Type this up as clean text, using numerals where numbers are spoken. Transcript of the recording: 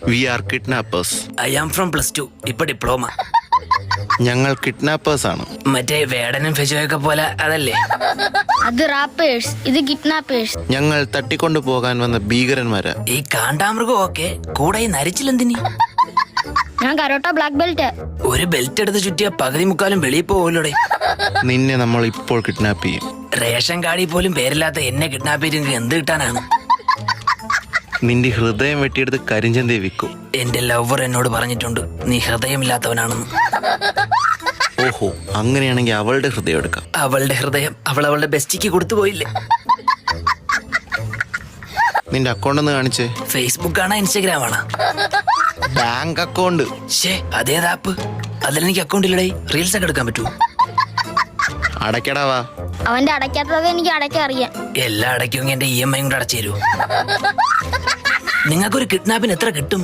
V are kidnappers. I am from +2, ഇപ്പൊ diploma. ഞങ്ങൾ kidnappers ആണ്. മറ്റേ വേടനും ഫെജോയൊക്കെ പോലെ അതല്ലേ? അത് റാപ്പേഴ്സ്, ഇത് കിഡ്നാപ്പേഴ്സ്. ഞങ്ങൾ തട്ടിക്കൊണ്ടു പോകാൻ വന്ന ഭീകരന്മാരാ. ഈ കാണ്ടാമൃഗം ഒക്കെ കൂടെ ഈ നരിച്ചിലെന്തിനി? ഞാൻ കരോട്ട ബ്ലാക്ക് ബെൽറ്റ്. ഒരു ബെൽറ്റ് എടുത്ത് ചുറ്റിയ പകുതി മുക്കാലും വെളിയിൽ പോവല്ലോടെ. നിന്നെ നമ്മൾ ഇപ്പോൾ കിഡ്നാപ്പ് ചെയ്യും. റേഷൻ കാർഡിൽ പോലും പേരില്ലാത്ത എന്നെ കിഡ്നാപ്പ് ചെയ്തെങ്കിൽ എന്ത് കിട്ടാനാണ്? നിന്റെ ഹൃദയം വെട്ടിയെടുത്ത് കരിഞ്ചന്തയെ വിൽക്കും. എന്റെ ലവർ എന്നോട് പറഞ്ഞിട്ടുണ്ട് നീ ഹൃദയമില്ലാത്തവനാണെന്ന്. ഓഹോ, അങ്ങനെയാണെങ്കിൽ അവളുടെ ഹൃദയം എടുക്കാം. അവളുടെ ഹൃദയം അവളുടെ ബെസ്റ്റിക്ക് കൊടുത്തു പോയില്ലേ? നിന്റെ അക്കൗണ്ട് ഒന്ന് കാണിച്ചേ. ഫേസ്ബുക്ക് ആണോ ഇൻസ്റ്റാഗ്രാം ആണോ? Bank account. ശേ, അതേത് ആപ്പ്? അതിലെനിക്ക് അക്കൗണ്ട് ഇല്ലടേ. റീൽസ് ഒക്കെ എടുക്കാൻ പറ്റുമോ? അടയ്ക്കടാവാ. അവന്റെ അടയ്ക്കാത്തത് എനിക്ക് അടയ്ക്കാൻ അറിയാം. എല്ലാം അടയ്ക്കുമെങ്കിൽ എന്റെ EMI കൂടെ അടച്ചു തരുമോ? നിങ്ങൾക്കൊരു കിഡ്നാപ്പിന് എത്ര കിട്ടും?